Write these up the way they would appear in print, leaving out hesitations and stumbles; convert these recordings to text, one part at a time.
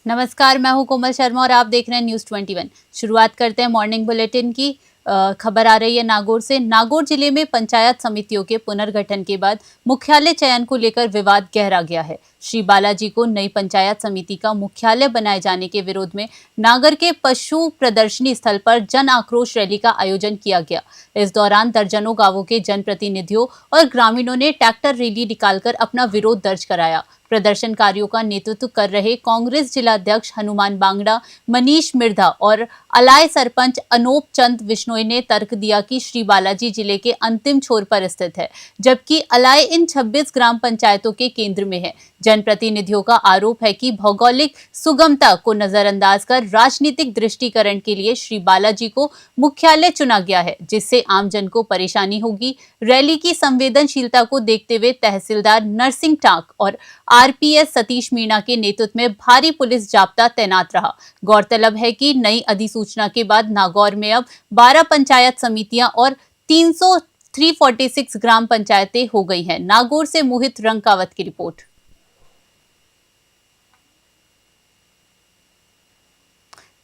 नमस्कार, मैं हूं कोमल शर्मा और आप देख रहे हैं न्यूज़ 21। शुरुआत करते हैं मॉर्निंग बुलेटिन की। खबर आ रही है नागौर से। नागौर जिले में पंचायत समितियों के पुनर्गठन के बाद मुख्यालय चयन को लेकर विवाद गहरा गया है। श्री बालाजी को नई पंचायत समिति का मुख्यालय बनाए जाने के विरोध में नागौर के पशु प्रदर्शनी स्थल पर जन आक्रोश रैली का आयोजन किया गया। इस दौरान दर्जनों गांवों के जनप्रतिनिधियों और ग्रामीणों ने ट्रैक्टर रैली निकालकर अपना विरोध दर्ज कराया। प्रदर्शनकारियों का नेतृत्व कर रहे कांग्रेस जिलाध्यक्ष हनुमान बांगड़ा, मनीष मिर्धा और अलाय सरपंच अनोप चंद विश्नोई ने तर्क दिया कि श्री बालाजी जिले के अंतिम छोर पर स्थित है, जबकि अलाय इन 26 ग्राम पंचायतों के केंद्र में है। जनप्रतिनिधियों का आरोप है कि भौगोलिक सुगमता को नजरअंदाज कर राजनीतिक दृष्टिकरण के लिए श्री बालाजी को मुख्यालय चुना गया है, जिससे आमजन को परेशानी होगी। रैली की संवेदनशीलता को देखते हुए तहसीलदार नरसिंह टाक और आरपीएस सतीश मीणा के नेतृत्व में भारी पुलिस जाब्ता तैनात रहा। गौरतलब है कि नई अधिसूचना के बाद नागौर में अब 12 पंचायत समितियां और 346 ग्राम पंचायतें हो गई हैं। नागौर से मोहित रंकावत की रिपोर्ट।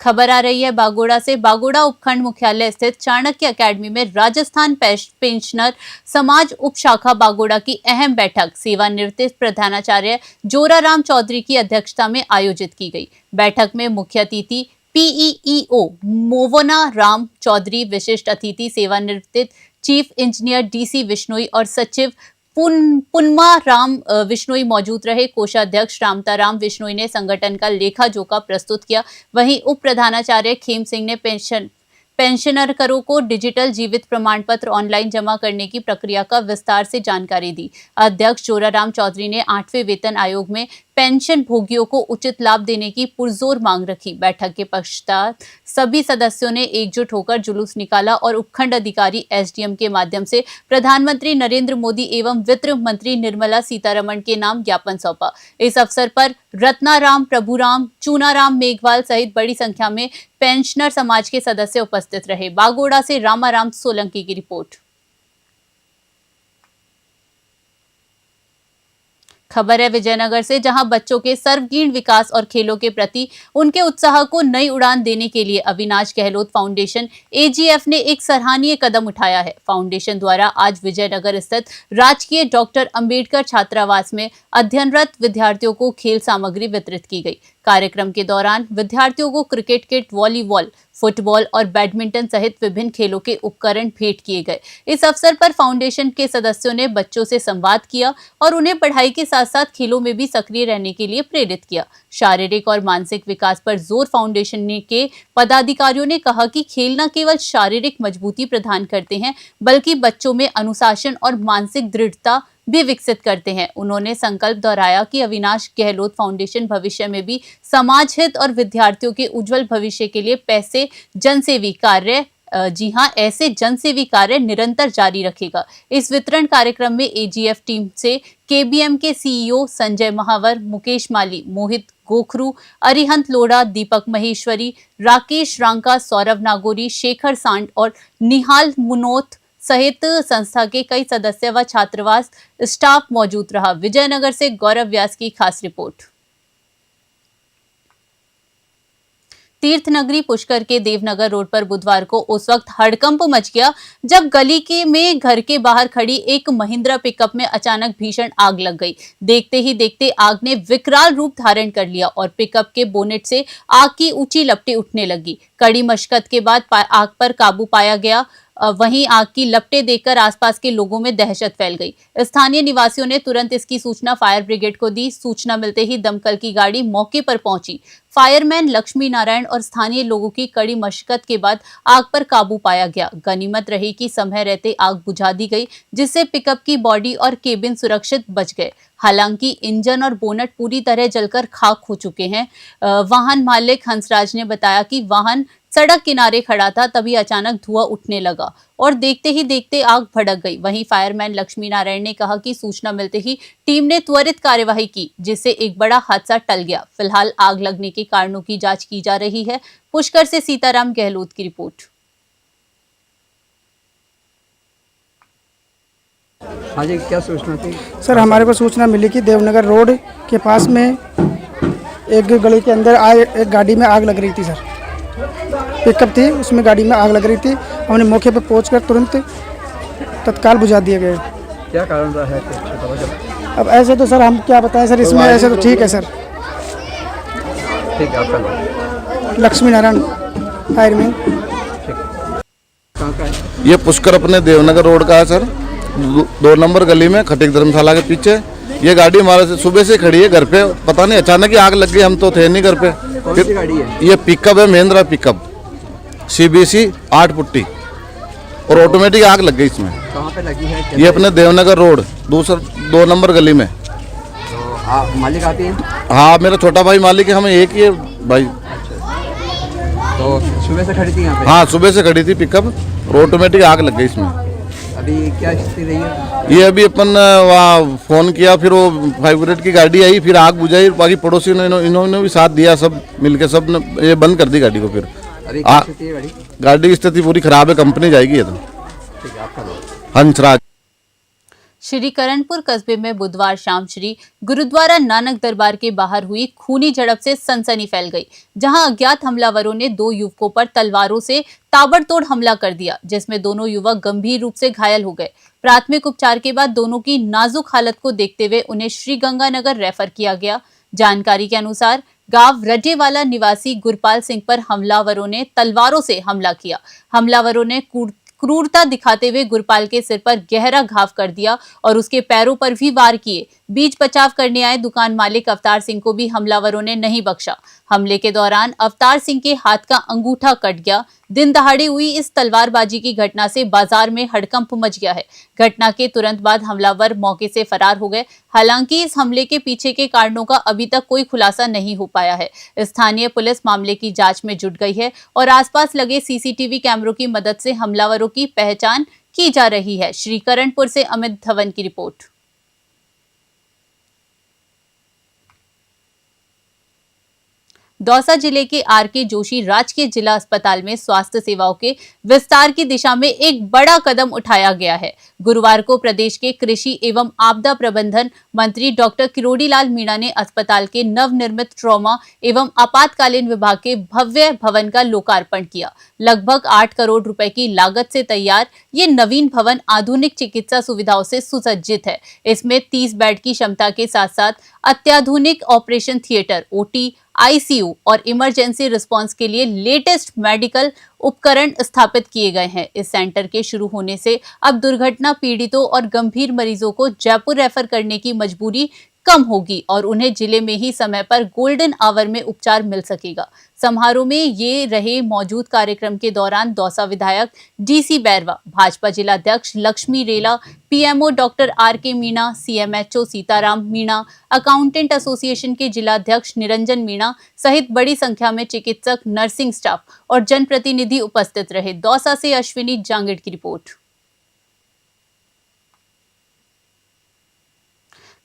खबर आ रही है बागोड़ा से। बागोड़ा उपखंड मुख्यालय स्थित चाणक्य अकेडमी में राजस्थान पेंशनर समाज उप शाखा बागोड़ा की अहम बैठक सेवानिवृत्त प्रधानाचार्य जोराराम चौधरी की अध्यक्षता में आयोजित की गई। बैठक में मुख्य अतिथि पीईईओ मोवना राम चौधरी, विशिष्ट अतिथि सेवानिवृत्त चीफ इंजीनियर डीसी विश्नोई और सचिव पुनमा राम विश्नोई मौजूद रहे। कोषाध्यक्ष रामताराम विश्नोई ने संगठन का लेखा जोखा प्रस्तुत किया। वहीं उप प्रधानाचार्य खेम सिंह ने पेंशनरों को डिजिटल जीवित प्रमाण पत्र ऑनलाइन जमा करने की प्रक्रिया का विस्तार से जानकारी दी। अध्यक्ष जोराराम चौधरी ने 8वें वेतन आयोग में पेंशन भोगियों को उचित लाभ देने की पुरजोर मांग रखी। बैठक के पश्चात सभी सदस्यों ने एकजुट होकर जुलूस निकाला और उपखंड अधिकारी एसडीएम के माध्यम से प्रधानमंत्री नरेंद्र मोदी एवं वित्त मंत्री निर्मला सीतारमण के नाम ज्ञापन सौंपा। इस अवसर पर रत्नाराम, प्रभुराम, चूनाराम मेघवाल सहित बड़ी संख्या में पेंशनर समाज के सदस्य उपस्थित रहे। बागोड़ा से रामाराम सोलंकी की रिपोर्ट। खबर है विजयनगर से, जहां बच्चों के सर्वगीण विकास और खेलों के प्रति उनके उत्साह को नई उड़ान देने के लिए अविनाश गहलोत फाउंडेशन एजीएफ ने एक सराहनीय कदम उठाया है। फाउंडेशन द्वारा आज विजयनगर स्थित राजकीय डॉक्टर अंबेडकर छात्रावास में अध्ययनरत विद्यार्थियों को खेल सामग्री वितरित की गई। कार्यक्रम के दौरान विद्यार्थियों को क्रिकेट किट, वॉलीबॉल, फुटबॉल और बैडमिंटन सहित विभिन्न खेलों के उपकरण भेंट किए गए। इस अवसर पर फाउंडेशन के सदस्यों ने बच्चों से संवाद किया और उन्हें पढ़ाई के साथ साथ खेलों में भी सक्रिय रहने के लिए प्रेरित किया। शारीरिक और मानसिक विकास पर जोर फाउंडेशन के पदाधिकारियों ने कहा कि खेल न केवल शारीरिक मजबूती प्रदान करते हैं, बल्कि बच्चों में अनुशासन और मानसिक दृढ़ता भी विकसित करते हैं। उन्होंने संकल्प दोहराया कि अविनाश गहलोत फाउंडेशन भविष्य में भी समाज हित और विद्यार्थियों के उज्जवल भविष्य के लिए ऐसे जनसेवी कार्य निरंतर जारी रखेगा। इस वितरण कार्यक्रम में एजीएफ टीम से केबीएम के सीईओ संजय महावर, मुकेश माली, मोहित गोखरू, अरिहंत लोढ़ा, दीपक महेश्वरी, राकेश रांका, सौरभ नागौरी, शेखर सांड और निहाल मुनोत सहित संस्था के कई सदस्य व छात्रावास स्टाफ मौजूद रहा। विजयनगर से गौरव व्यास की खास रिपोर्ट। तीर्थनगरी पुष्कर के देवनगर रोड पर बुधवार को उस वक्त हड़कंप मच गया जब गली में घर के बाहर खड़ी एक महिंद्रा पिकअप में अचानक भीषण आग लग गई। देखते ही देखते आग ने विकराल रूप धारण कर लिया और पिकअप के बोनेट से आग की ऊंची लपटें उठने लगी। कड़ी मशक्कत के बाद आग पर काबू पाया गया। वहीं आग की लपटें देखकर आसपास के लोगों में दहशत फैल गई। स्थानीय निवासियों ने तुरंत इसकी सूचना फायर ब्रिगेड को दी। सूचना मिलते ही दमकल की गाड़ी मौके पर पहुंची। फायरमैन लक्ष्मी नारायण और स्थानीय लोगों की कड़ी मशक्कत के बाद आग पर काबू पाया गया। गनीमत रही कि समय रहते आग बुझा दी गई, जिससे पिकअप की बॉडी और केबिन सुरक्षित बच गए। हालांकि इंजन और बोनट पूरी तरह जलकर खाक हो चुके हैं। वाहन मालिक हंसराज ने बताया कि वाहन सड़क किनारे खड़ा था, तभी अचानक धुआं उठने लगा और देखते ही देखते आग भड़क गई। वहीं फायरमैन लक्ष्मी नारायण ने कहा कि सूचना मिलते ही टीम ने त्वरित कार्यवाही की, जिससे एक बड़ा हादसा टल गया। फिलहाल आग लगने के कारणों की जांच की जा रही है। पुष्कर से सीताराम गहलोत की रिपोर्ट। हाँ जी, क्या सूचना थी? सर, हमारे को सूचना मिली कि देवनगर रोड के पास में एक गली के अंदर एक गाड़ी में आग लग रही थी सर। पिकअप थी, उसमें गाड़ी में आग लग रही थी। हमने मौके पर पहुंचकर तुरंत तत्काल बुझा दिए गए। क्या कारण रहा है कुछ पता चला? अब ऐसे तो सर हम क्या बताएं सर, इसमें ऐसे तो ठीक है सर। ठीक है, आपका नाम? लक्ष्मी नारायण फायरमैन। कहाँ का है? ये पुष्कर अपने देवनगर रोड का है सर, 2 नंबर गली में खटीक धर्मशाला के पीछे। ये गाड़ी हमारे से सुबह से खड़ी है घर पे, पता नहीं अचानक ही आग लग गई, हम तो थे नहीं घर पे। कौन सी गाड़ी है? ये पिकअप है, महिंद्रा पिकअप CBC 8 पुट्टी, और ऑटोमेटिक आग लग गई इसमें। कहाँ पे लगी है? ये अपने देवनगर रोड 2 नंबर गली में। तो आप मालिक आते हैं? हाँ, मेरा छोटा भाई मालिक है, हमें एक ही है भाई। तो सुबह से खड़ी थी यहाँ पे? हाँ, सुबह से खड़ी थी पिकअप और ऑटोमेटिक आग लग गई इसमें। अभी क्या स्थिति रही है? ये अभी अपन वहाँ फ़ोन किया, फिर वो 5 ब्रिगेड की गाड़ी आई, फिर आग बुझाई। बाकी पड़ोसियों ने इन्होंने भी साथ दिया, सब मिलके सब ने ये बंद कर दी गाड़ी को। फिर अभी क्या स्थिति है गाड़ी? गाड़ी की स्थिति पूरी खराब है, कंपनी जाएगी ये तो। ठीक है, आपका नाम? हंसराज। श्री करणपुर कस्बे में बुधवार शाम श्री गुरुद्वारा नानक दरबार के बाहर हुई खूनी झड़प से सनसनी फैल गई, जहां अज्ञात हमलावरों ने 2 युवकों पर तलवारों से ताबड़तोड़ हमला कर दिया, जिसमें दोनों युवक गंभीर रूप से घायल हो गए। प्राथमिक उपचार के बाद दोनों की नाजुक हालत को देखते हुए उन्हें श्री गंगानगर रेफर किया गया। जानकारी के अनुसार गांव रजेवाला निवासी गुरपाल सिंह पर हमलावरों ने तलवारों से हमला किया। हमलावरों ने क्रूरता दिखाते हुए गुरपाल के सिर पर गहरा घाव कर दिया और उसके पैरों पर भी वार किए। बीच बचाव करने आए दुकान मालिक अवतार सिंह को भी हमलावरों ने नहीं बख्शा। हमले के दौरान अवतार सिंह के हाथ का अंगूठा कट गया। दिन दहाड़े हुई इस तलवारबाजी की घटना से बाजार में हड़कंप मच गया है। घटना के तुरंत बाद हमलावर मौके से फरार हो गए। हालांकि इस हमले के पीछे के कारणों का अभी तक कोई खुलासा नहीं हो पाया है। स्थानीय पुलिस मामले की जांच में जुट गई है और आसपास लगे CCTV कैमरों की मदद से हमलावरों की पहचान की जा रही है। श्री करणपुर से अमित धवन की रिपोर्ट। दौसा जिले के RK जोशी राजकीय जिला अस्पताल में स्वास्थ्य सेवाओं के विस्तार की दिशा में एक बड़ा कदम उठाया गया है। गुरुवार को प्रदेश के कृषि एवं आपदा प्रबंधन मंत्री डॉक्टर किरोड़ी लाल मीणा ने अस्पताल के नवनिर्मित ट्रॉमा एवं आपातकालीन विभाग के भव्य भवन का लोकार्पण किया। लगभग 8 करोड़ रुपए की लागत से तैयार ये नवीन भवन आधुनिक चिकित्सा सुविधाओं से सुसज्जित है। इसमें 30 बेड की क्षमता के साथ साथ अत्याधुनिक ऑपरेशन थिएटर, OT, ICU और इमरजेंसी रिस्पांस के लिए लेटेस्ट मेडिकल उपकरण स्थापित किए गए हैं। इस सेंटर के शुरू होने से अब दुर्घटना पीड़ितों और गंभीर मरीजों को जयपुर रेफर करने की मजबूरी कम होगी और उन्हें जिले में ही समय पर गोल्डन आवर में उपचार मिल सकेगा। समारोह में ये रहे मौजूद। कार्यक्रम के दौरान दौसा विधायक DC बैरवा, भाजपा जिलाध्यक्ष लक्ष्मी रेला, PMO doctor RK Meena, CMHO Sitaram Meena, accountant association के जिलाध्यक्ष निरंजन मीणा सहित बड़ी संख्या में चिकित्सक, नर्सिंग स्टाफ और जनप्रतिनिधि उपस्थित रहे। दौसा से अश्विनी जांगिड़ की रिपोर्ट।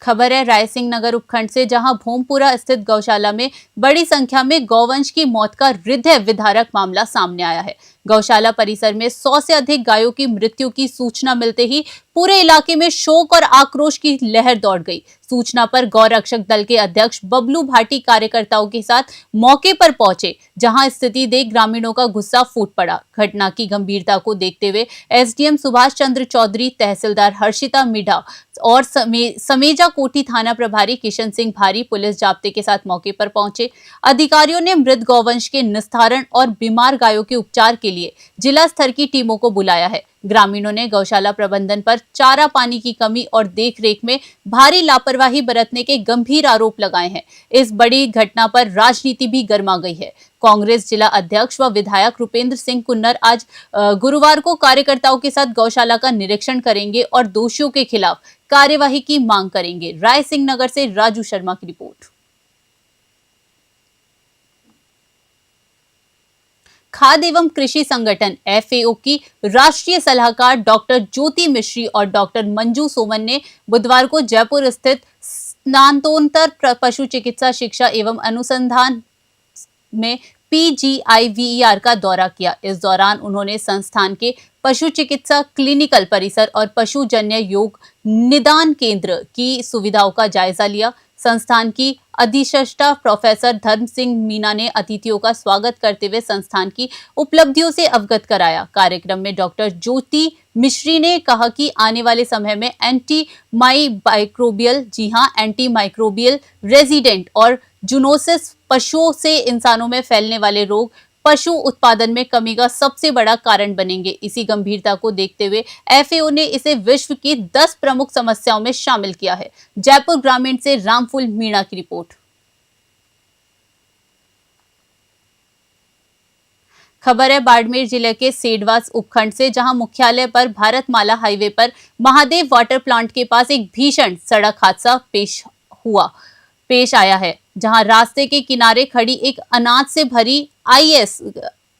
खबर है रायसिंह नगर उपखंड से, जहां भोमपुरा स्थित गौशाला में बड़ी संख्या में गौवंश की मौत का हृदय विदारक मामला सामने आया है। गौशाला परिसर में 100 से अधिक गायों की मृत्यु की सूचना मिलते ही पूरे इलाके में शोक और आक्रोश की लहर दौड़ गई। सूचना पर गौ रक्षक दल के अध्यक्ष बबलू भाटी कार्यकर्ताओं के साथ मौके पर पहुंचे, जहां स्थिति देख ग्रामीणों का गुस्सा फूट पड़ा। घटना की गंभीरता को देखते हुए SDM सुभाष चंद्र चौधरी, तहसीलदार हर्षिता मीढा और समेजा कोठी थाना प्रभारी किशन सिंह भारी पुलिस जाब्ते के साथ मौके पर पहुंचे। अधिकारियों ने मृत गौवंश के निस्तारण और बीमार गायों के उपचार के लिए जिला स्तर की टीमों को बुलाया है। ग्रामीणों ने गौशाला प्रबंधन पर चारा पानी की कमी और देखरेख में भारी लापरवाही बरतने के गंभीर आरोप लगाए हैं। इस बड़ी घटना पर राजनीति भी गर्मा गई है। कांग्रेस जिला अध्यक्ष व विधायक रुपेंद्र सिंह कुन्नर आज गुरुवार को कार्यकर्ताओं के साथ गौशाला का निरीक्षण करेंगे और दोषियों के खिलाफ कार्यवाही की मांग करेंगे। रायसिंह नगर से राजू शर्मा की रिपोर्ट। खाद्य एवं कृषि संगठन FAO की राष्ट्रीय सलाहकार डॉक्टर ज्योति मिश्री और डॉक्टर मंजू सोमन ने बुधवार को जयपुर स्थित स्नातकोत्तर पशु चिकित्सा शिक्षा एवं अनुसंधान में PGIVER का दौरा किया। इस दौरान उन्होंने संस्थान के पशु चिकित्सा क्लिनिकल परिसर और पशुजन्य योग निदान केंद्र की सुविधाओं का जायजा लिया। संस्थान की अधिष्ठाता प्रोफेसर धर्म सिंह मीना ने अतिथियों का स्वागत करते हुए संस्थान की उपलब्धियों से अवगत कराया। कार्यक्रम में डॉक्टर ज्योति मिश्री ने कहा कि आने वाले समय में एंटी माइक्रोबियल रेजिडेंट और जूनोसिस पशुओं से इंसानों में फैलने वाले रोग पशु उत्पादन में कमी का सबसे बड़ा कारण बनेंगे। इसी गंभीरता को देखते हुए FAO ने इसे विश्व की 10 प्रमुख समस्याओं में शामिल किया है। जयपुर ग्रामीण से रामफुल मीणा की रिपोर्ट। खबर है बाड़मेर जिले के सेडवास उपखंड से, जहां मुख्यालय पर भारतमाला हाईवे पर महादेव वाटर प्लांट के पास एक भीषण सड़क हादसा पेश आया है, जहां रास्ते के किनारे खड़ी एक अनाज से भरी IS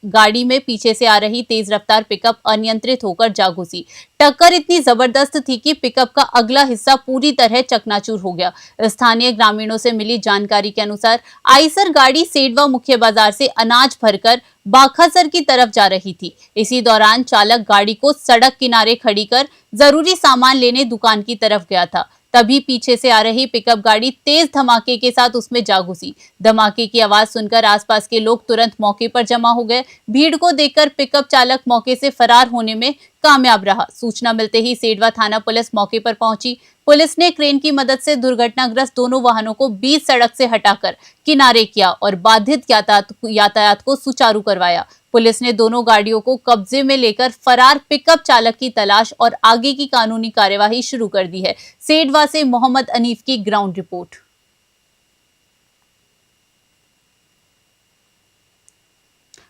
गाड़ी में पीछे से आ रही तेज रफ्तार पिकअप अनियंत्रित होकर जा घुसी। टक्कर इतनी जबरदस्त थी कि पिकअप का अगला हिस्सा पूरी तरह चकनाचूर हो गया। स्थानीय ग्रामीणों से मिली जानकारी के अनुसार आइसर गाड़ी सेडवा मुख्य बाजार से अनाज भरकर बाखासर की तरफ जा रही थी। इसी दौरान चालक गाड़ी को सड़क किनारे खड़ी कर जरूरी सामान लेने दुकान की तरफ गया था। तभी पीछे से आ रही पिकअप गाड़ी तेज धमाके के साथ उसमें जा घुसी। धमाके की आवाज सुनकर आसपास के लोग तुरंत मौके पर जमा हो गए। भीड़ को देखकर पिकअप चालक मौके से फरार होने में कामयाब रहा। सूचना मिलते ही सेडवा थाना पुलिस मौके पर पहुंची। पुलिस ने क्रेन की मदद से दुर्घटनाग्रस्त दोनों वाहनों को बीच सड़क से हटाकर किनारे किया और बाधित यातायात को सुचारू करवाया। पुलिस ने दोनों गाड़ियों को कब्जे में लेकर फरार पिकअप चालक की तलाश और आगे की कानूनी कार्यवाही शुरू कर दी है। सेडवा से मोहम्मद अनीफ की ग्राउंड रिपोर्ट।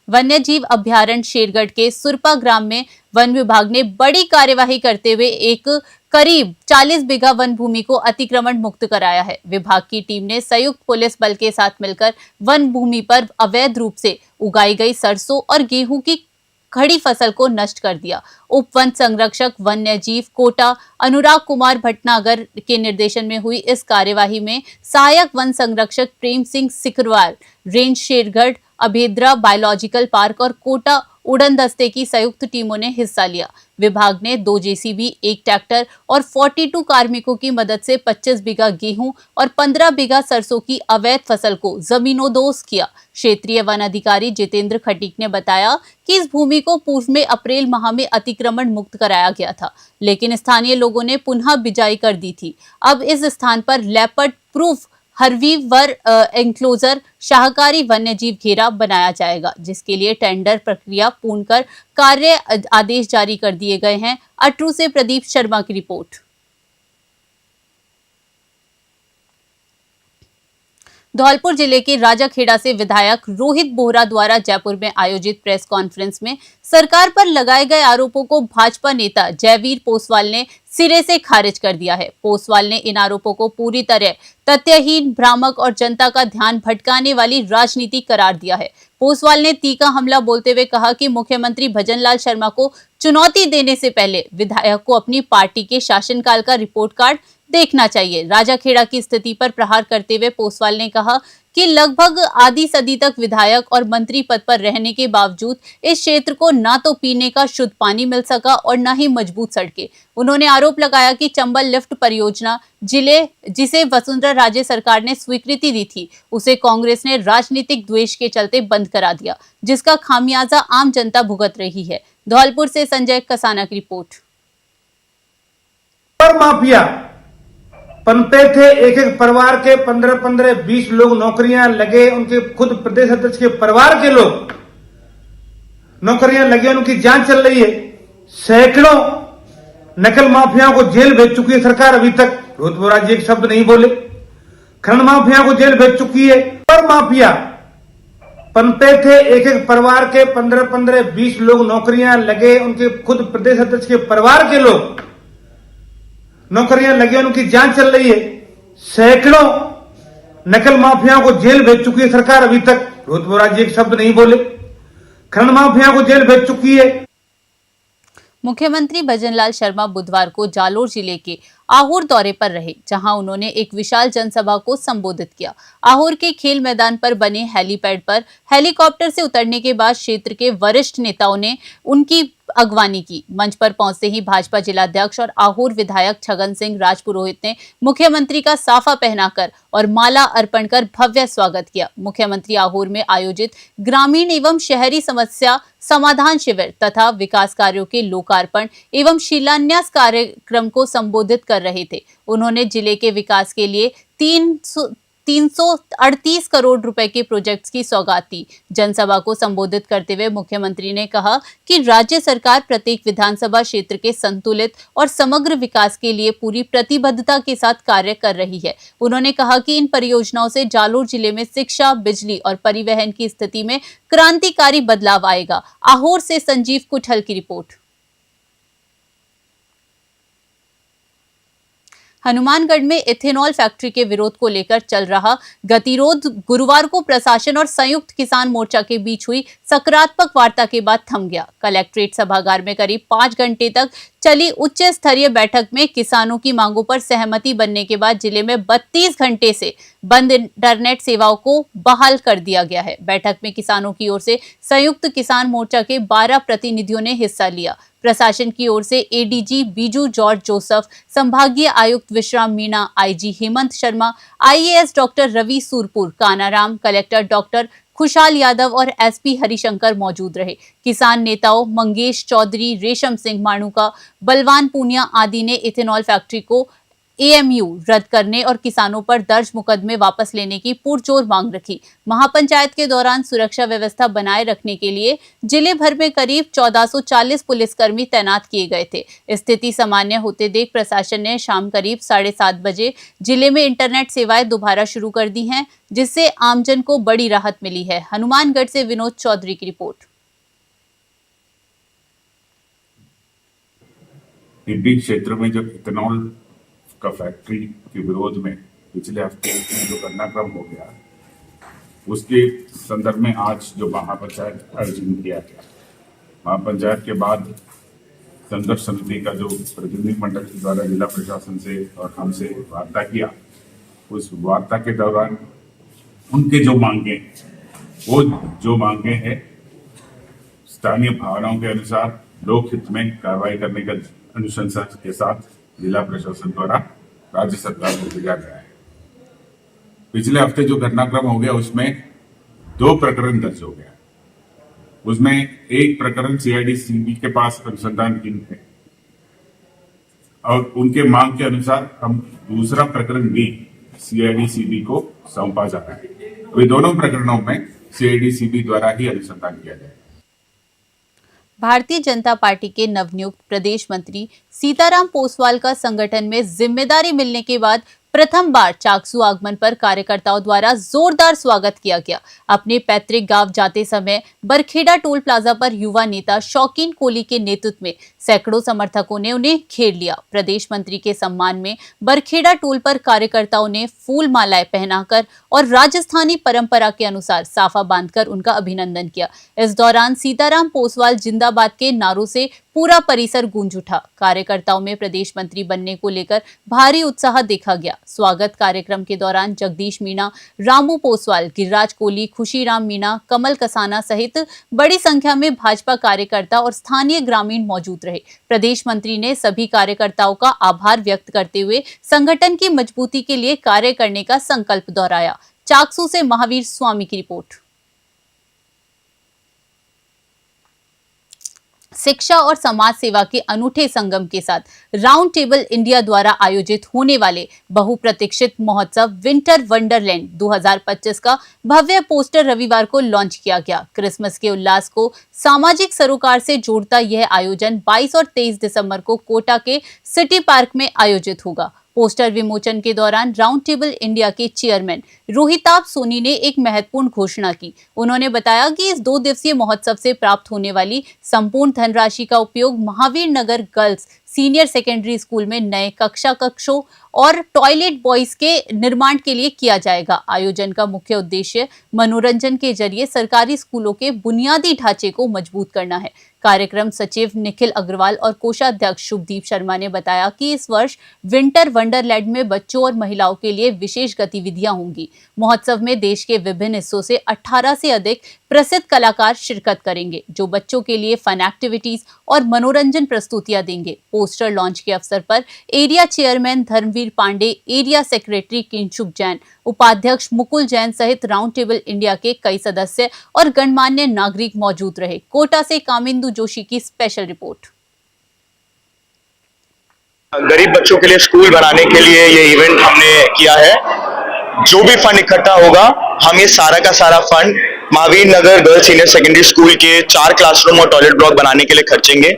वन्य जीव अभ्यारण्य शेरगढ़ के सुरपा ग्राम में वन विभाग ने बड़ी कार्यवाही करते हुए एक करीब 40 बीघा वन भूमि को अतिक्रमण मुक्त कराया है। विभाग की टीम ने संयुक्त पुलिस बल के साथ मिलकर वन भूमि पर अवैध रूप से उगाई गई सरसों और गेहूं की खड़ी फसल को नष्ट कर दिया। उप वन संरक्षक वन्य जीव कोटा अनुराग कुमार भटनागर के निर्देशन में हुई इस कार्यवाही में सहायक वन संरक्षक Prem Singh Sikarwal, range Shergarh, Abhedra biological park और कोटा उड़न दस्ते की संयुक्त टीमों ने हिस्सा लिया। विभाग ने 2 JCB, 1 ट्रैक्टर और 42 कार्मिकों की मदद से 25 बीघा गेहूं और 15 बीघा सरसों की अवैध फसल को जमीनोदोज किया। क्षेत्रीय वन अधिकारी जितेंद्र खटीक ने बताया कि इस भूमि को पूर्व में अप्रैल माह में अतिक्रमण मुक्त कराया गया था, लेकिन स्थानीय लोगों ने पुनः बिजाई कर दी थी। अब इस स्थान पर लेपर्ड प्रूफ हर्बीवर एंक्लोजर शाहकारी वन्य जीव घेरा बनाया जाएगा, जिसके लिए टेंडर प्रक्रिया पूर्ण कर कार्य आदेश जारी कर दिए गए हैं। अटरू से प्रदीप शर्मा की रिपोर्ट। धौलपुर जिले के राजाखेड़ा से विधायक रोहित बोहरा द्वारा जयपुर में आयोजित प्रेस कॉन्फ्रेंस में सरकार पर लगाए गए आरोपों को भाजपा नेता जयवीर पोसवाल ने सिरे से खारिज कर दिया है। पोसवाल ने इन आरोपों को पूरी तरह तथ्यहीन, भ्रामक और जनता का ध्यान भटकाने वाली राजनीति करार दिया है। पोसवाल ने तीखा हमला बोलते हुए कहा कि मुख्यमंत्री भजनलाल शर्मा को चुनौती देने से पहले विधायक को अपनी पार्टी के शासनकाल का रिपोर्ट कार्ड देखना चाहिए। राजाखेड़ा की स्थिति पर प्रहार करते हुए पोसवाल ने कहा कि लगभग आधी सदी तक विधायक और मंत्री पद पर रहने के बावजूद इस क्षेत्र को न तो पीने का शुद्ध पानी मिल सका और न ही मजबूत सड़कें। उन्होंने आरोप लगाया कि चंबल लिफ्ट परियोजना जिसे वसुंधरा राजे सरकार ने स्वीकृति दी थी, उसे कांग्रेस ने राजनीतिक द्वेष के चलते बंद करा दिया, जिसका खामियाजा आम जनता भुगत रही है। धौलपुर से संजय कसाना की रिपोर्ट। माफिया पनपे थे, एक एक परिवार के 15-15-20 लोग नौकरियां लगे, उनके खुद प्रदेश अध्यक्ष के परिवार के लोग नौकरियां लगे, उनकी जांच चल रही है। सैकड़ों नकल माफियाओं को जेल भेज चुकी है सरकार। अभी तक रोहित बोहरा जी एक शब्द नहीं बोले। खनन माफिया को जेल भेज चुकी है। और माफिया पनपे थे, एक एक परिवार के 15-15-20 लोग नौकरियां लगे, उनके खुद प्रदेश अध्यक्ष के परिवार के लोग नौकरियां लगे, उनकी जांच चल रही है। सैकड़ों नकल माफियाओं को जेल भेज चुकी है सरकार। अभी तक रोहित बोहरा जी एक शब्द नहीं बोले। खनन माफिया को जेल भेज चुकी है। मुख्यमंत्री भजनलाल शर्मा बुधवार को जालोर जिले के आहोर दौरे पर रहे, जहां उन्होंने एक विशाल जनसभा को संबोधित किया। आहोर के खेल मैदान पर बने हेलीपैड पर हेलीकॉप्टर से उतरने के बाद क्षेत्र के वरिष्ठ नेताओं ने उनकी अगवानी की। मंच पर पहुंचते ही भाजपा जिलाध्यक्ष और आहोर विधायक छगन सिंह राजपुरोहित ने मुख्यमंत्री का साफा पहनाकर और माला अर्पण कर भव्य स्वागत किया। मुख्यमंत्री आहोर में आयोजित ग्रामीण एवं शहरी समस्या समाधान शिविर तथा विकास कार्यों के लोकार्पण एवं शिलान्यास कार्यक्रम को संबोधित कर रहे थे। उन्होंने जिले के विकास के लिए 338 करोड़ रुपए के प्रोजेक्ट्स की सौगात दी। जनसभा को संबोधित करते हुए मुख्यमंत्री ने कहा कि राज्य सरकार प्रत्येक विधानसभा क्षेत्र के संतुलित और समग्र विकास के लिए पूरी प्रतिबद्धता के साथ कार्य कर रही है। उन्होंने कहा कि इन परियोजनाओं से जालोर जिले में शिक्षा, बिजली और परिवहन की स्थिति में क्रांतिकारी बदलाव आएगा। आहोर से संजीव कुठल की रिपोर्ट। हनुमानगढ़ में इथेनॉल फैक्ट्री के विरोध को लेकर चल रहा गतिरोध गुरुवार को प्रशासन और संयुक्त किसान मोर्चा के बीच हुई सकारात्मक वार्ता के बाद थम गया। कलेक्ट्रेट सभागार में करीब 5 घंटे तक चली उच्च स्तरीय बैठक में किसानों की मांगों पर सहमति बनने के बाद जिले में 32 घंटे से बंद इंटरनेट सेवाओं को बहाल कर दिया गया है। बैठक में किसानों की ओर से संयुक्त किसान मोर्चा के 12 प्रतिनिधियों ने हिस्सा लिया। प्रशासन की ओर से एडीजी बीजू जॉर्ज जोसेफ, संभागीय आयुक्त Vishram Meena, IG Hemant Sharma, IAS doctor Ravi Surpur, Kanaram, collector doctor Khushhal Yadav और एसपी हरिशंकर मौजूद रहे। किसान नेताओं मंगेश चौधरी, रेशम सिंह माणूका, बलवान पूनिया आदि ने इथेनॉल फैक्ट्री को एएमयू रद्द करने और किसानों पर दर्ज मुकदमे वापस लेने की पुरजोर मांग रखी। महापंचायत के दौरान सुरक्षा व्यवस्था बनाए रखने के लिए जिले भर में करीब 1440 पुलिसकर्मी तैनात किए गए थे। स्थिति सामान्य होते देख प्रशासन ने शाम करीब 7:30 बजे जिले में इंटरनेट सेवाएं दोबारा शुरू कर दी हैं, जिससे आमजन को बड़ी राहत मिली है। हनुमानगढ़ से विनोद चौधरी की रिपोर्ट। टिड्डी क्षेत्र में जब इथेनॉल का फैक्ट्री के विरोध में पिछले हफ्ते जो घटनाक्रम हो गया, उसके संदर्भ में आज जो महापंचायत आयोजन किया गया, महापंचायत के बाद संघर्ष समिति का जो प्रतिनिधि मंडल के द्वारा जिला प्रशासन से और हमसे वार्ता किया, उस वार्ता के दौरान उनके जो मांगे, वो जो मांगे हैं स्थानीय भावनाओं के अनुसार लोकहित में कार्रवाई करने का अनुशंसा के साथ जिला प्रशासन द्वारा राज्य सरकार को भेजा गया है। पिछले हफ्ते जो घटनाक्रम हो गया उसमें 2 प्रकरण दर्ज हो गया। उसमें एक प्रकरण सीआईडी-सीबी के पास अनुसंधान की है और उनके मांग के अनुसार हम दूसरा प्रकरण भी सीआईडी-सीबी को सौंपा जा रहा है। अभी दोनों प्रकरणों में सीआईडी-सीबी द्वारा ही अनुसंधान किया जाएगा। भारतीय जनता पार्टी के नवनियुक्त प्रदेश मंत्री सीताराम पोसवाल का संगठन में जिम्मेदारी मिलने के बाद प्रथम बार चाकसू आगमन पर कार्यकर्ताओं द्वारा जोरदार स्वागत किया गया। अपने पैतृक गांव जाते समय बरखेड़ा टोल प्लाजा पर युवा नेता शौकीन कोली के नेतृत्व में सैकड़ों समर्थकों ने उन्हें घेर लिया। प्रदेश मंत्री के सम्मान में बरखेड़ा टोल पर कार्यकर्ताओं ने फूल मालाएं पहनाकर और राजस्थानी परंपरा के अनुसार साफा बांधकर उनका अभिनंदन किया। इस दौरान सीताराम पोसवाल जिंदाबाद के नारों से पूरा परिसर गूंज उठा। कार्यकर्ताओं में प्रदेश मंत्री बनने को लेकर भारी उत्साह देखा गया। स्वागत कार्यक्रम के दौरान जगदीश मीणा, रामू पोसवाल, गिरिराज कोहली, खुशीराम मीणा, कमल कसाना सहित बड़ी संख्या में भाजपा कार्यकर्ता और स्थानीय ग्रामीण मौजूद रहे। प्रदेश मंत्री ने सभी कार्यकर्ताओं का आभार व्यक्त करते हुए संगठन की मजबूती के लिए कार्य करने का संकल्प दोहराया। चाकसू से महावीर स्वामी की रिपोर्ट। शिक्षा और समाज सेवा के अनूठे संगम के साथ राउंड टेबल इंडिया द्वारा आयोजित होने वाले बहुप्रतीक्षित महोत्सव विंटर वंडरलैंड 2025 का भव्य पोस्टर रविवार को लॉन्च किया गया। क्रिसमस के उल्लास को सामाजिक सरोकार से जोड़ता यह आयोजन 22 और 23 दिसंबर को कोटा के सिटी पार्क में आयोजित होगा। पोस्टर विमोचन के दौरान राउंड टेबल इंडिया के चेयरमैन रोहिताभ सोनी ने एक महत्वपूर्ण घोषणा की। उन्होंने बताया कि इस 2 दिवसीय महोत्सव से प्राप्त होने वाली संपूर्ण धनराशि का उपयोग महावीर नगर गर्ल्स सीनियर सेकेंडरी स्कूल में नए कक्षों और टॉयलेट बॉयज के निर्माण के लिए किया जाएगा। आयोजन का मुख्य उद्देश्य मनोरंजन के जरिए सरकारी स्कूलों के बुनियादी ढांचे को मजबूत करना है। कार्यक्रम सचिव निखिल अग्रवाल और कोषाध्यक्ष शुभदीप शर्मा ने बताया कि इस वर्ष विंटर वंडरलैंड में बच्चों और महिलाओं के लिए विशेष गतिविधियां होंगी। महोत्सव में देश के विभिन्न हिस्सों से 18 से अधिक प्रसिद्ध कलाकार शिरकत करेंगे, जो बच्चों के लिए फन एक्टिविटीज और मनोरंजन प्रस्तुतियां देंगे। पोस्टर लॉन्च के अवसर पर area chairman Dharmveer Pandey, area secretary Kinshuk Jain, उपाध्यक्ष मुकुल जैन सहित राउंड टेबल इंडिया के कई सदस्य और गणमान्य नागरिक मौजूद रहे। कोटा से कामिंदु जोशी की स्पेशल रिपोर्ट। गरीब बच्चों के लिए स्कूल बनाने के लिए ये इवेंट हमने किया है। जो भी फंड इकट्ठा होगा, हम ये सारा का सारा फंड महावीर नगर गर्ल्स सीनियर सेकेंडरी स्कूल के 4 क्लासरूम और टॉयलेट ब्लॉक बनाने के लिए खर्चेंगे।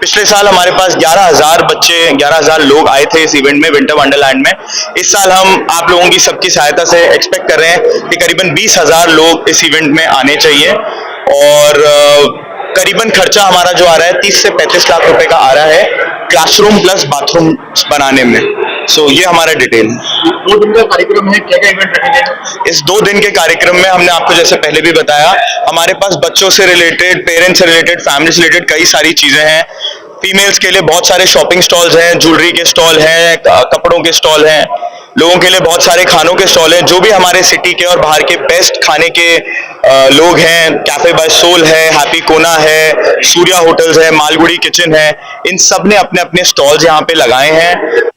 पिछले साल हमारे पास 11,000 बच्चे, 11,000 लोग आए थे इस इवेंट में, विंटर वंडरलैंड में। इस साल हम आप लोगों की सबकी सहायता से एक्सपेक्ट कर रहे हैं कि करीबन 20,000 लोग इस इवेंट में आने चाहिए और करीबन खर्चा हमारा जो आ रहा है 30 से 35 लाख रुपए का आ रहा है क्लासरूम प्लस बाथरूम बनाने में। ये हमारा डिटेल है। 2 दिन का कार्यक्रम है, क्या क्या इवेंट रखे गए? इस 2 दिन के कार्यक्रम में हमने आपको जैसे पहले भी बताया, हमारे पास बच्चों से रिलेटेड, पेरेंट्स से रिलेटेड, फैमिली से रिलेटेड कई सारी चीजें हैं। फीमेल्स के लिए बहुत सारे शॉपिंग स्टॉल्स हैं, ज्वेलरी के स्टॉल हैं, कपड़ों के स्टॉल हैं, लोगों के लिए बहुत सारे खानों के स्टॉल हैं। जो भी हमारे सिटी के और बाहर के बेस्ट खाने के लोग हैं, कैफे बाय सोल है, हैप्पी कोना है, सूर्या होटल्स है, मालगुड़ी किचन है, इन सब ने अपने अपने स्टॉल्स यहाँ पे लगाए हैं।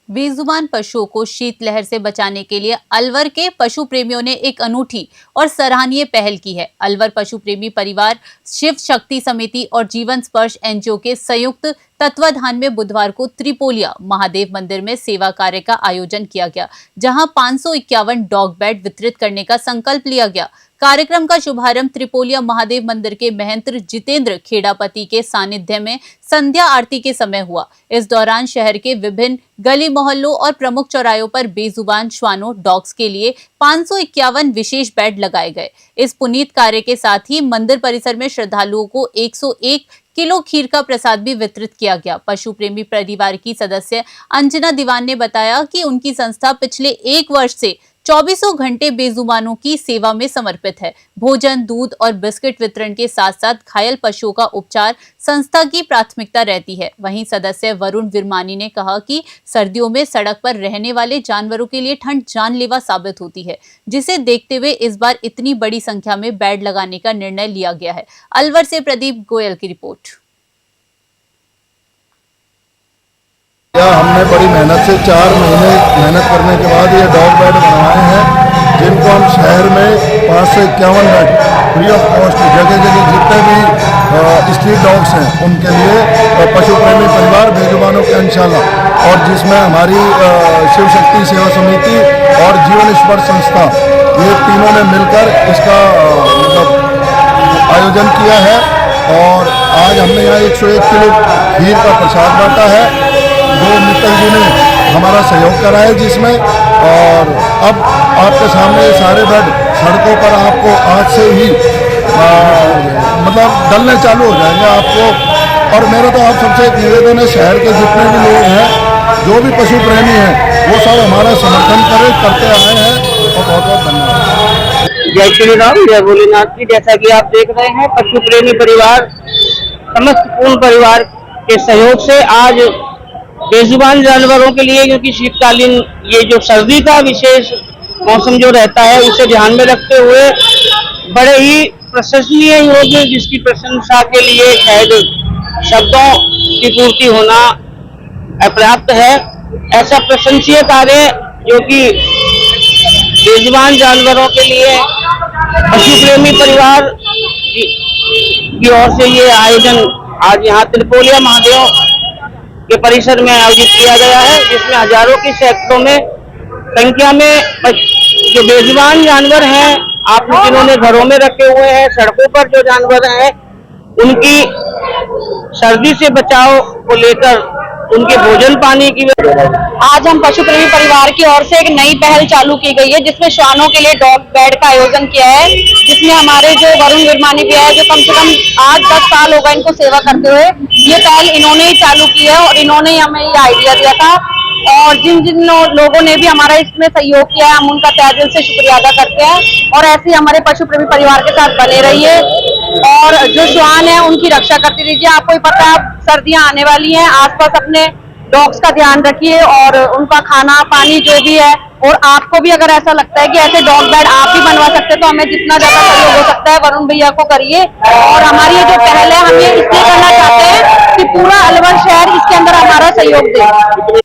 बेजुबान पशुओं को शीतलहर से बचाने के लिए अलवर के पशु प्रेमियों ने एक अनूठी और सराहनीय पहल की है। अलवर पशु प्रेमी परिवार शिव शक्ति समिति और जीवन स्पर्श एनजीओ के संयुक्त तत्वाधान में बुधवार को त्रिपोलिया महादेव मंदिर में सेवा कार्य का आयोजन किया गया, जहां 551 डॉग बेड वितरित करने का संकल्प लिया गया। कार्यक्रम का शुभारंभ त्रिपोलिया महादेव मंदिर के महंत जितेंद्र खेड़ापति के सानिध्य में संध्या आरती के समय हुआ। इस दौरान शहर के विभिन्न गली मोहल्लों और प्रमुख चौराहों पर बेजुबान श्वानों डॉग्स के लिए 551 विशेष बेड लगाए गए। इस पुनीत कार्य के साथ ही मंदिर परिसर में श्रद्धालुओं को 101 किलो खीर का प्रसाद भी वितरित किया गया। पशु प्रेमी परिवार की सदस्य अंजना दीवान ने बताया कि उनकी संस्था पिछले 1 वर्ष से 24 घंटे बेजुबानों की सेवा में समर्पित है। भोजन, दूध और बिस्किट वितरण के साथ साथ घायल पशुओं का उपचार संस्था की प्राथमिकता रहती है। वहीं सदस्य वरुण विरमानी ने कहा कि सर्दियों में सड़क पर रहने वाले जानवरों के लिए ठंड जानलेवा साबित होती है, जिसे देखते हुए इस बार इतनी बड़ी संख्या में बेड लगाने का निर्णय लिया गया है। अलवर से प्रदीप गोयल की रिपोर्ट। हमने बड़ी मेहनत से 4 महीने मेहनत करने के बाद ये डॉग बेड बनवाए हैं, जिनको हम शहर में 551 बेड फ्री ऑफ कॉस्ट जगह जगह जितने भी स्ट्रीट डॉग्स हैं उनके लिए पशु प्रेमी परिवार बेजुबानों के इंशाल्लाह, और जिसमें हमारी शिव शक्ति सेवा समिति और जीवन स्पर्श संस्था, ये तीनों ने मिलकर इसका आयोजन किया है। और आज हमने यहाँ 101 किलो खीर का प्रसाद बांटा है। 2 मित्तल जी ने हमारा सहयोग करा है जिसमें, और अब आपके सामने ये सारे बेड सड़कों पर आपको आज से ही मतलब डलने चालू हो जाएंगे आपको। और मेरा तो आप सबसे एक निवेदन है, शहर के जितने भी लोग हैं, जो भी पशु प्रेमी हैं, वो सब हमारा समर्थन करते आए हैं, और बहुत बहुत धन्यवाद। जय श्री राम, जय भोलेनाथ जी। जैसा कि आप देख रहे हैं, पशु प्रेमी परिवार समस्त पूर्ण परिवार के सहयोग से आज बेजुबान जानवरों के लिए, क्योंकि शीतकालीन ये जो सर्दी का विशेष मौसम जो रहता है, उसे ध्यान में रखते हुए बड़े ही प्रशंसनीय योग, जिसकी प्रशंसा के लिए शायद शब्दों की पूर्ति होना अपर्याप्त है, ऐसा प्रशंसनीय कार्य जो कि बेजुबान जानवरों के लिए पशु प्रेमी परिवार की ओर से ये आयोजन आज यहाँ त्रिपोलिया महादेव के परिसर में आयोजित किया गया है, जिसमें हजारों की सैकड़ों में संख्या में जो बेजुबान जानवर हैं, आप जिन्होंने घरों में रखे हुए हैं, सड़कों पर जो जानवर हैं, उनकी सर्दी से बचाव को लेकर उनके भोजन पानी की। आज हम पशु प्रेमी परिवार की ओर से एक नई पहल चालू की गई है, जिसमें श्वानों के लिए डॉग बेड का आयोजन किया है, जिसमें हमारे जो वरुण विरमानी भी है, जो कम से कम 8-10 साल होगा इनको सेवा करते हुए, ये पहल इन्होंने ही चालू की है और इन्होंने ही हमें ये आइडिया दिया था। और जिन जिन लोगों ने भी हमारा इसमें सहयोग किया है, हम उनका तहे दिल से शुक्रिया अदा करते हैं। और ऐसे ही हमारे पशु प्रेमी परिवार के साथ बने रहिए। और जो श्वान है उनकी रक्षा करते रहिए। आपको ही पता है सर्दियां आने वाली हैं, आसपास अपने डॉग्स का ध्यान रखिए और उनका खाना पानी जो भी है। और आपको भी अगर ऐसा लगता है कि ऐसे डॉग बेड आप भी बनवा सकते हैं तो हमें जितना ज्यादा सहयोग हो सकता है वरुण भैया को करिए। और हमारी ये जो पहल है हम ये इसलिए करना चाहते हैं कि पूरा अलवर शहर इसके अंदर हमारा सहयोग दे।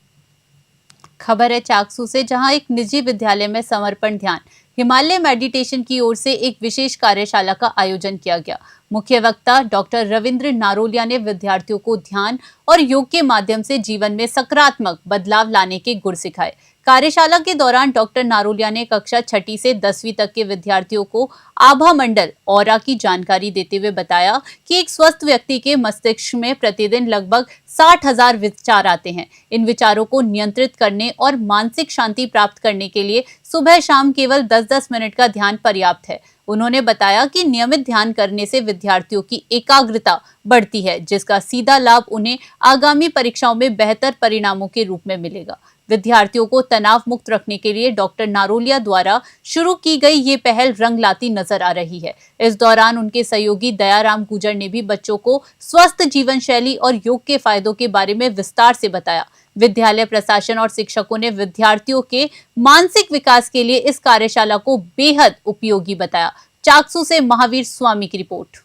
खबर है चाकसू से, जहां एक निजी विद्यालय में समर्पण ध्यान हिमालय मेडिटेशन की ओर से एक विशेष कार्यशाला का आयोजन किया गया। मुख्य वक्ता डॉक्टर रविंद्र नारोलिया ने विद्यार्थियों को ध्यान और योग के माध्यम से जीवन में सकारात्मक बदलाव लाने के गुर सिखाए। कार्यशाला के दौरान डॉक्टर नारोलिया ने कक्षा 6ठी से 10वीं तक के विद्यार्थियों को आभा मंडल ऑरा की जानकारी देते हुए बताया कि एक स्वस्थ व्यक्ति के मस्तिष्क में प्रतिदिन लगभग 60,000 विचार आते हैं। इन विचारों को नियंत्रित करने और मानसिक शांति प्राप्त करने के लिए सुबह शाम केवल 10-10 मिनट का ध्यान पर्याप्त है। उन्होंने बताया कि नियमित ध्यान करने से विद्यार्थियों की एकाग्रता बढ़ती है, जिसका सीधा लाभ उन्हें आगामी परीक्षाओं में बेहतर परिणामों के रूप में मिलेगा। विद्यार्थियों को तनाव मुक्त रखने के लिए डॉक्टर नारोलिया द्वारा शुरू की गई ये पहल रंग लाती नजर आ रही है। इस दौरान उनके सहयोगी दयाराम गुजर ने भी बच्चों को स्वस्थ जीवन शैली और योग के फायदों के बारे में विस्तार से बताया। विद्यालय प्रशासन और शिक्षकों ने विद्यार्थियों के मानसिक विकास के लिए इस कार्यशाला को बेहद उपयोगी बताया। चाकसू से महावीर स्वामी की रिपोर्ट।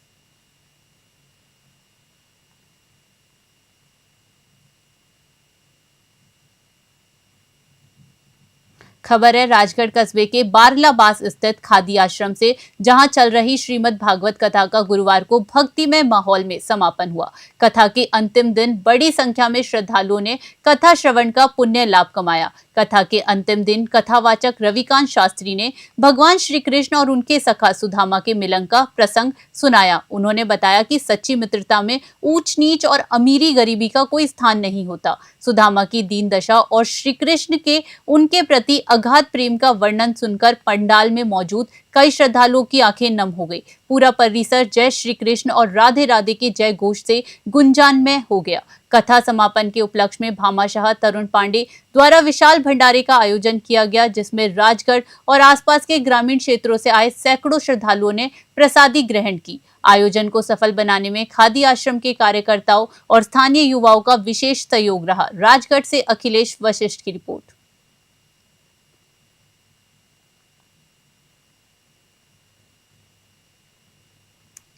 खबर है राजगढ़ कस्बे के बारलाबास स्थित खादी आश्रम से, जहां चल रही श्रीमद् भागवत कथा का गुरुवार को भक्तिमय माहौल में समापन हुआ। कथा के अंतिम दिन बड़ी संख्या में श्रद्धालुओं ने कथा श्रवण का पुण्य लाभ कमाया। कथा के अंतिम दिन कथावाचक रविकांत शास्त्री ने भगवान श्री कृष्ण और उनके सखा सुदामा के मिलन का प्रसंग सुनाया। उन्होंने बताया कि सच्ची मित्रता में ऊंच नीच और अमीरी गरीबी का कोई स्थान नहीं होता। सुदामा की दीन दशा और श्री कृष्ण के उनके प्रति अगाध प्रेम का वर्णन सुनकर पंडाल में मौजूद कई श्रद्धालुओं की आंखें नम हो गई। पूरा परिसर जय श्री कृष्ण और राधे राधे के जय घोष से गुंजानमय हो गया। कथा समापन के उपलक्ष्य में भामाशाह तरुण पांडे द्वारा विशाल भंडारे का आयोजन किया गया, जिसमें राजगढ़ और आसपास के ग्रामीण क्षेत्रों से आए सैकड़ों श्रद्धालुओं ने प्रसादी ग्रहण की। आयोजन को सफल बनाने में खादी आश्रम के कार्यकर्ताओं और स्थानीय युवाओं का विशेष सहयोग रहा। राजगढ़ से अखिलेश वशिष्ठ की रिपोर्ट।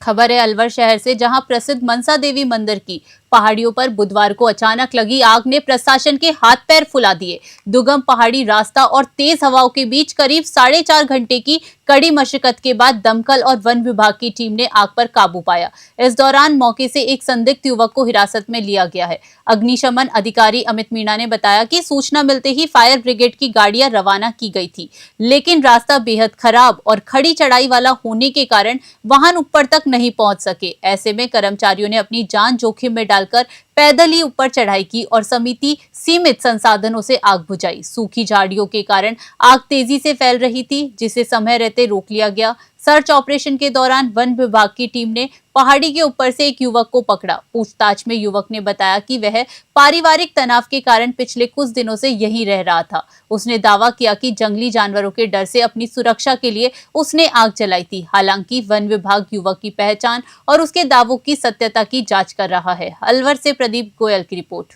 खबर है अलवर शहर से, जहां प्रसिद्ध मनसा देवी मंदिर की पहाड़ियों पर बुधवार को अचानक लगी आग ने प्रशासन के हाथ पैर फुला दिए। दुर्गम पहाड़ी रास्ता और तेज हवाओं के बीच करीब 4.5 घंटे की कड़ी मशक्कत के बाद दमकल और वन विभाग की टीम ने आग पर काबू पाया। इस दौरान मौके से एक संदिग्ध युवक को हिरासत में लिया गया है। अग्निशमन अधिकारी अमित मीणा ने बताया कि सूचना मिलते ही फायर ब्रिगेड की गाड़ियां रवाना की गई थी, लेकिन रास्ता बेहद खराब और खड़ी चढ़ाई वाला होने के कारण वाहन ऊपर तक नहीं पहुंच सके। ऐसे में कर्मचारियों ने अपनी जान जोखिम में डालकर पैदल ही ऊपर चढ़ाई की और समिति सीमित संसाधनों से आग बुझाई। सूखी झाड़ियों के कारण आग तेजी से फैल रही थी, जिसे समय रहते रोक लिया गया। सर्च ऑपरेशन के दौरान वन विभाग की टीम ने पहाड़ी के ऊपर से एक युवक को पकड़ा। पूछताछ में युवक ने बताया कि वह पारिवारिक तनाव के कारण पिछले कुछ दिनों से यहीं रह रहा था। उसने दावा किया कि जंगली जानवरों के डर से अपनी सुरक्षा के लिए उसने आग जलाई थी। हालांकि वन विभाग युवक की पहचान और उसके दावों की सत्यता की जांच कर रहा है। अलवर से प्रदीप गोयल की रिपोर्ट।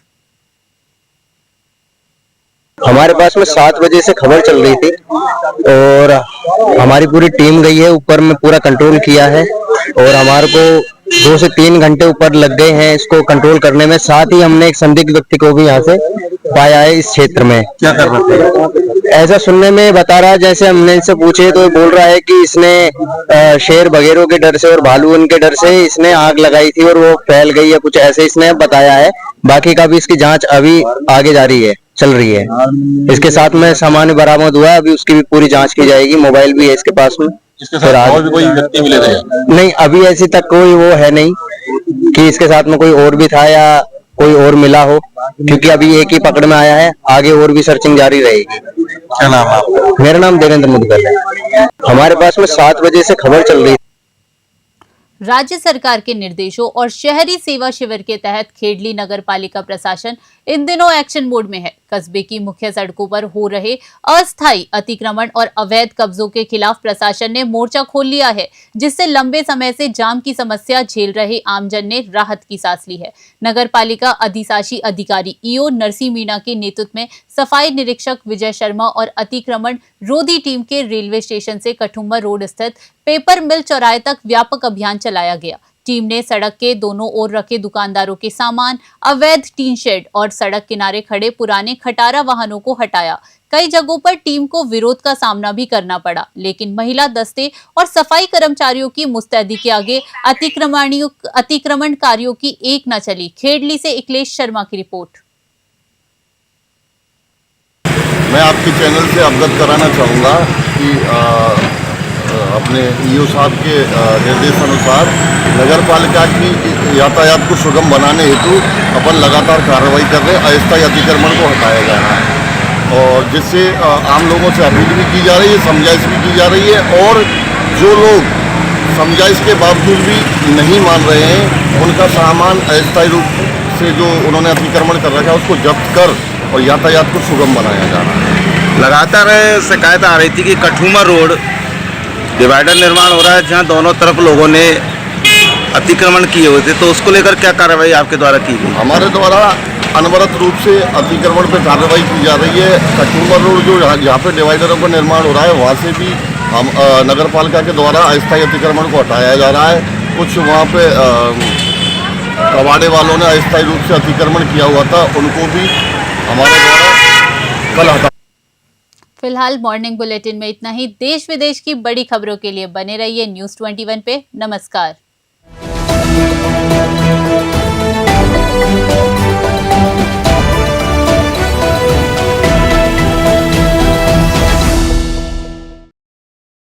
हमारे पास में 7 बजे से खबर चल रही थी और हमारी पूरी टीम गई है, ऊपर में पूरा कंट्रोल किया है और हमारे को 2 से 3 घंटे ऊपर लग गए हैं इसको कंट्रोल करने में। साथ ही हमने एक संदिग्ध व्यक्ति को भी यहाँ से पाया है इस क्षेत्र में। क्या कर रहे थे? ऐसा सुनने में बता रहा है, जैसे हमने इनसे पूछे तो बोल रहा है कि इसने शेर वगैरह के डर से और भालू उनके डर से इसने आग लगाई थी और वो फैल गई है, कुछ ऐसे इसने बताया है। बाकी का भी इसकी जांच अभी आगे जारी है, चल रही है। इसके साथ में सामान बरामद हुआ है, अभी उसकी भी पूरी जांच की जाएगी। मोबाइल भी है इसके पास में। इसके साथ और भी कोई व्यक्ति मिले थे? नहीं, अभी ऐसी तक कोई वो है नहीं कि इसके साथ में कोई और भी था या कोई और मिला हो, क्योंकि अभी एक ही पकड़ में आया है। आगे और भी सर्चिंग जारी रहेगी। क्या नाम है आपका? मेरा नाम देवेंद्र मुदगल है। हमारे पास में 7 बजे से खबर चल रही है। राज्य सरकार के निर्देशों और शहरी सेवा शिविर के तहत खेडली नगर पालिका प्रशासन इन दिनों एक्शन मोड में है। कस्बे की मुख्य सड़कों पर हो रहे अस्थायी अतिक्रमण और अवैध कब्जों के खिलाफ प्रशासन ने मोर्चा खोल लिया है, जिससे लंबे समय से जाम की समस्या झेल रहे आमजन ने राहत की सांस ली है। नगर पालिका अधिशासी अधिकारी ईओ नरसी मीणा के नेतृत्व में सफाई निरीक्षक विजय शर्मा और अतिक्रमण रोधी टीम के रेलवे स्टेशन से कठुम्बर रोड स्थित पेपर मिल चौराहे तक व्यापक अभियान चलाया गया। टीम ने सड़क के दोनों ओर रखे दुकानदारों के सामान, अवैध टीन शेड और सड़क किनारे खड़े पुराने खटारा वाहनों को हटाया। कई जगहों पर टीम को विरोध का सामना भी करना पड़ा, लेकिन महिला दस्ते और सफाई कर्मचारियों की मुस्तैदी के आगे अतिक्रमणकारियों की एक न चली। खेड़ली से इकलेश शर्मा की रिपोर्ट। मैं आपके चैनल से अवगत कराना चाहूँगा कि अपने ईओ साहब के निर्देश अनुसार नगर पालिका की यातायात को सुगम बनाने हेतु अपन लगातार कार्रवाई कर रहे हैं। अस्थायी अतिक्रमण को हटाया जा रहा है और जिससे आम लोगों से अपील भी की जा रही है, समझाइश भी की जा रही है और जो लोग समझाइश के बावजूद भी नहीं मान रहे हैं उनका सामान अस्थायी रूप से जो उन्होंने अतिक्रमण कर रखा है उसको जब्त कर और यातायात को सुगम बनाया जा रहा है। लगातार शिकायत आ रही थी कि कठुम्बर रोड डिवाइडर निर्माण हो रहा है जहां दोनों तरफ लोगों ने अतिक्रमण किए हुए थे, तो उसको लेकर क्या कार्रवाई आपके द्वारा की गई? हमारे द्वारा अनवरत रूप से अतिक्रमण पर कार्रवाई की जा रही है। कठुम्बर रोड जो जहाँ पे डिवाइडरों का निर्माण हो रहा है वहाँ से भी हम नगर पालिका के द्वारा अस्थायी अतिक्रमण को हटाया जा रहा है। कुछ वहाँ पे कबाड़े वालों ने अस्थायी रूप से अतिक्रमण किया हुआ था, उनको भी हमारे द्वारा कल हटा। फिलहाल मॉर्निंग बुलेटिन में इतना ही। देश विदेश की बड़ी खबरों के लिए बने रहिए न्यूज़ 21 पे। नमस्कार।